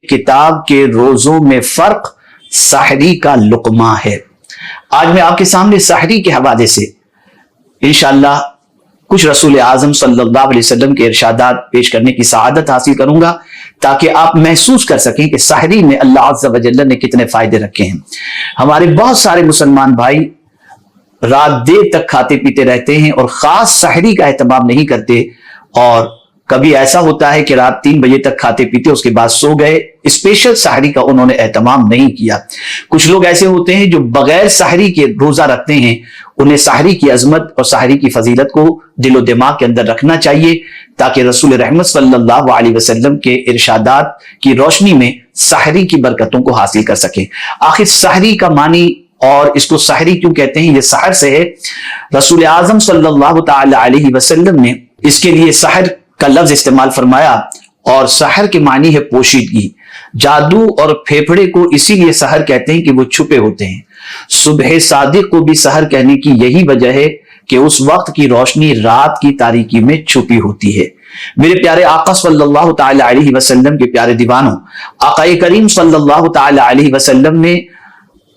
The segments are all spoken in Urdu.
کتاب کے روزوں میں فرق سحری کا لقمہ ہے۔ آج میں آپ کے سامنے سحری کے حوالے سے انشاءاللہ کچھ رسول اعظم صلی اللہ علیہ وسلم کے ارشادات پیش کرنے کی سعادت حاصل کروں گا تاکہ آپ محسوس کر سکیں کہ سحری میں اللہ عز و جل نے کتنے فائدے رکھے ہیں۔ ہمارے بہت سارے مسلمان بھائی رات دیر تک کھاتے پیتے رہتے ہیں اور خاص سحری کا اہتمام نہیں کرتے، اور کبھی ایسا ہوتا ہے کہ رات 3 بجے تک کھاتے پیتے اس کے بعد سو گئے، اسپیشل سحری کا انہوں نے اہتمام نہیں کیا۔ کچھ لوگ ایسے ہوتے ہیں جو بغیر سحری کے روزہ رکھتے ہیں، انہیں سحری کی عظمت اور سحری کی فضیلت کو دل و دماغ کے اندر رکھنا چاہیے تاکہ رسول رحمت صلی اللہ علیہ وسلم کے ارشادات کی روشنی میں سحری کی برکتوں کو حاصل کر سکیں۔ آخر سحری کا معنی اور اس کو سحری کیوں کہتے ہیں؟ یہ سحر سے ہے۔ رسول اعظم صلی اللہ تعالی علیہ وسلم نے اس کے لیے سحر کا لفظ استعمال فرمایا، اور سحر کے معنی ہے پوشیدگی۔ جادو اور پھیپھڑے کو اسی لیے سحر کہتے ہیں کہ وہ چھپے ہوتے ہیں۔ صبح صادق کو بھی سحر کہنے کی یہی وجہ ہے کہ اس وقت کی روشنی رات کی تاریکی میں چھپی ہوتی ہے۔ میرے پیارے آقا صلی اللہ تعالی علیہ وسلم کے پیارے دیوانوں، آقا کریم صلی اللہ تعالی علیہ وسلم نے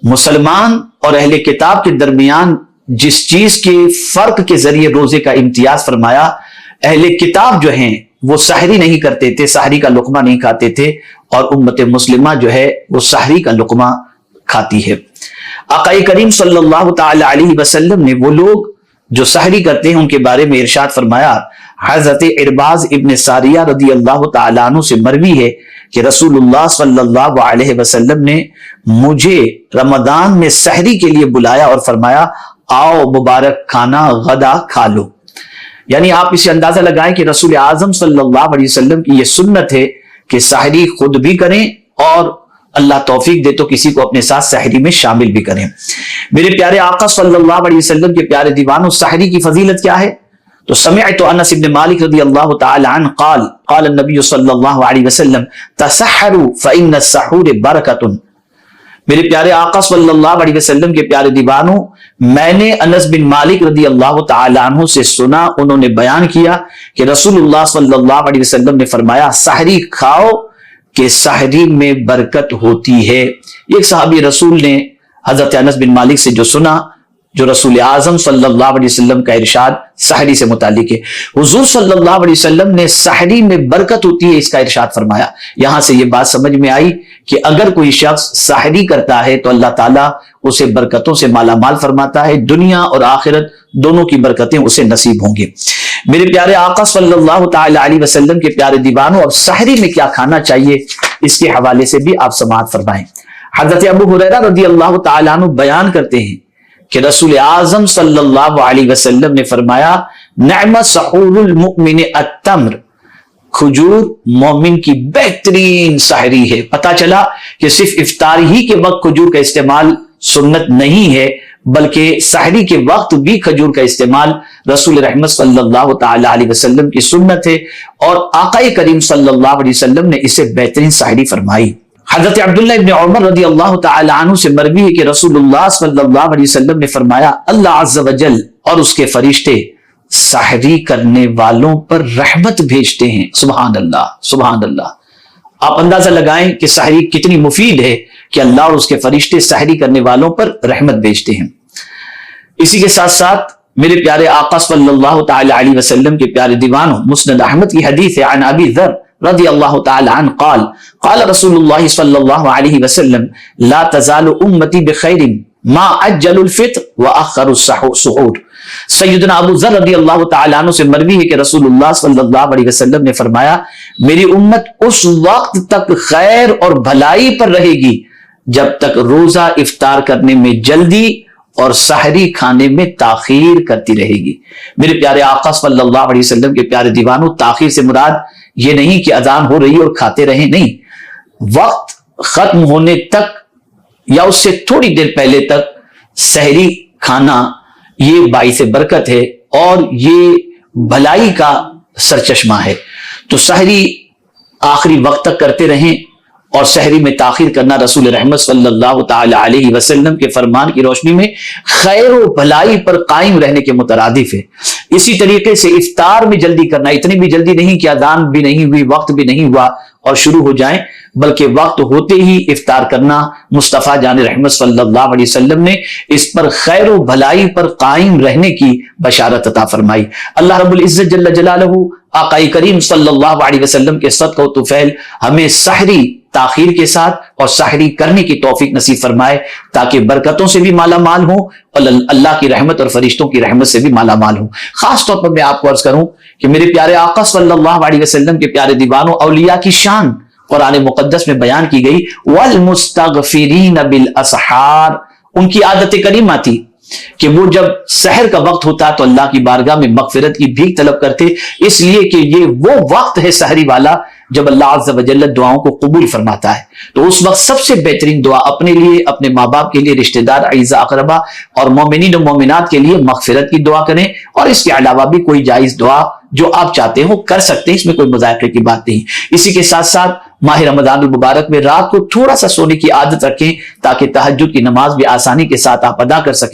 مسلمان اور اہل کتاب کے درمیان جس چیز کے فرق کے ذریعے روزے کا امتیاز فرمایا، اہل کتاب جو ہیں وہ سحری نہیں کرتے تھے، سحری کا لقمہ نہیں کھاتے تھے، اور امت مسلمہ جو ہے وہ سحری کا لقمہ کھاتی ہے۔ آقا کریم صلی اللہ تعالی علیہ وسلم نے وہ لوگ جو سحری کرتے ہیں ان کے بارے میں ارشاد فرمایا۔ حضرت ارباز ابن ساریہ رضی اللہ تعالیٰ عنہ سے مروی ہے کہ رسول اللہ صلی اللہ علیہ وسلم نے مجھے رمضان میں سحری کے لیے بلایا اور فرمایا، آؤ مبارک کھانا غدا کھا لو۔ یعنی آپ اسے اندازہ لگائیں کہ رسول اعظم صلی اللہ علیہ وسلم کی یہ سنت ہے کہ سحری خود بھی کریں، اور اللہ توفیق دے تو کسی کو اپنے ساتھ سحری میں شامل بھی کریں۔ میرے پیارے آقا صلی اللہ علیہ وسلم کے پیارے دیوانوں، سحری کی فضیلت کیا ہے؟ تو سمعت انس بن مالک رضی اللہ تعالی عنہ قال قال النبی صلی اللہ علیہ وسلم تسحروا فإن السحور برکۃ۔ میرے پیارے آقا صلی اللہ علیہ وسلم کے پیارے دیوانوں، میں نے انس بن مالک رضی اللہ تعالی عنہ سے سنا، انہوں نے بیان کیا کہ رسول اللہ صلی اللہ علیہ وسلم نے فرمایا، سحری کھاؤ کہ سحری میں برکت ہوتی ہے۔ ایک صحابی رسول نے حضرت انس بن مالک سے جو سنا، جو رسول اعظم صلی اللہ علیہ وسلم کا ارشاد سحری سے متعلق ہے، حضور صلی اللہ علیہ وسلم نے سحری میں برکت ہوتی ہے اس کا ارشاد فرمایا۔ یہاں سے یہ بات سمجھ میں آئی کہ اگر کوئی شخص سحری کرتا ہے تو اللہ تعالیٰ اسے برکتوں سے مالا مال فرماتا ہے، دنیا اور آخرت دونوں کی برکتیں اسے نصیب ہوں گی۔ میرے پیارے آقا صلی اللہ تعالی علیہ وسلم کے پیارے دیوانوں، اب سحری میں کیا کھانا چاہیے اس کے حوالے سے بھی آپ سماعت فرمائیں۔ حضرت ابو ہریرہ رضی اللہ تعالی عنہ بیان کرتے ہیں کہ رسول اعظم صلی اللہ علیہ وسلم نے فرمایا، نعم سحور المؤمن التمر، کھجور مومن کی بہترین سحری ہے۔ پتہ چلا کہ صرف افطار ہی کے وقت کھجور کا استعمال سنت نہیں ہے، بلکہ سحری کے وقت بھی کھجور کا استعمال رسول رحمت صلی اللہ تعالی علیہ وسلم کی سنت ہے، اور آقا کریم صلی اللہ علیہ وسلم نے اسے بہترین سحری فرمائی۔ حضرت عبداللہ ابن عمر رضی اللہ تعالی عنہ سے مروی ہے کہ رسول اللہ صلی اللہ علیہ وسلم نے فرمایا، اللہ عز و جل اور اس کے فرشتے سحری کرنے والوں پر رحمت بھیجتے ہیں۔ سبحان اللہ، سبحان اللہ۔ آپ اندازہ لگائیں کہ سحری کتنی مفید ہے کہ اللہ اور اس کے فرشتے سحری کرنے والوں پر رحمت بھیجتے ہیں۔ اسی کے ساتھ ساتھ میرے پیارے آقا صلی اللہ تعالی علیہ وسلم کے پیارے دیوانوں، مسند احمد کی حدیث ہے، عن ابی ذر رضی اللہ تعالی عنہ قال قال رسول اللہ صلی اللہ علیہ وسلم لا تزال امتی بخیر ما عجل الفطر واخر السحور۔ سیدنا ابو ذر رضی اللہ تعالی عنہ سے مروی ہے کہ رسول اللہ صلی اللہ علیہ وسلم نے فرمایا، میری امت اس وقت تک خیر اور بھلائی پر رہے گی جب تک روزہ افطار کرنے میں جلدی اور سحری کھانے میں تاخیر کرتی رہے گی۔ میرے پیارے آقا صلی اللہ علیہ وسلم کے پیارے دیوانوں، تاخیر سے مراد یہ نہیں کہ اذان ہو رہی اور کھاتے رہیں، نہیں، وقت ختم ہونے تک یا اس سے تھوڑی دیر پہلے تک سحری کھانا یہ باعث برکت ہے اور یہ بھلائی کا سرچشمہ ہے۔ تو سحری آخری وقت تک کرتے رہیں، اور سحری میں تاخیر کرنا رسول رحمت صلی اللہ تعالی علیہ وسلم کے فرمان کی روشنی میں خیر و بھلائی پر قائم رہنے کے مترادف ہے۔ اسی طریقے سے افطار میں جلدی کرنا، اتنی بھی جلدی نہیں کہ اذان بھی نہیں ہوئی، وقت بھی نہیں ہوا اور شروع ہو جائیں، بلکہ وقت ہوتے ہی افطار کرنا مصطفیٰ جان رحمت صلی اللہ علیہ وسلم نے اس پر خیر و بھلائی پر قائم رہنے کی بشارت عطا فرمائی۔ اللہ رب العزت جل جلالہ آقا کریم صلی اللہ علیہ وسلم کے صدقہ و طفیل ہمیں سحری تاخیر کے ساتھ اور سحری کرنے کی توفیق نصیب فرمائے، تاکہ برکتوں سے بھی مالا مال ہوں اور اللہ کی رحمت اور فرشتوں کی رحمت سے بھی مالا مال ہوں۔ خاص طور پر میں آپ کو عرض کروں کہ میرے پیارے آقا صلی اللہ علیہ وسلم کے پیارے دیوانوں اولیاء کی شان قرآن مقدس میں بیان کی گئی، والمستغفرین بالاسحار۔ ان کی عادت کریمہ تھی کہ وہ جب سحر کا وقت ہوتا تو اللہ کی بارگاہ میں مغفرت کی بھیک طلب کرتے، اس لیے کہ یہ وہ وقت ہے سحری والا جب اللہ عز و جل دعاؤں کو قبول فرماتا ہے۔ تو اس وقت سب سے بہترین دعا اپنے لیے، اپنے ماں باپ کے لیے، رشتہ دار، اعزاء اقربا اور مومنین و مومنات کے لیے مغفرت کی دعا کریں، اور اس کے علاوہ بھی کوئی جائز دعا جو آپ چاہتے ہیں وہ کر سکتے ہیں، اس میں کوئی مذاکرے کی بات نہیں۔ اسی کے ساتھ ساتھ ماہ رمضان المبارک میں رات کو تھوڑا سا سونے کی عادت رکھیں، تاکہ تہجد کی نماز بھی آسانی کے ساتھ آپ ادا کر سکیں۔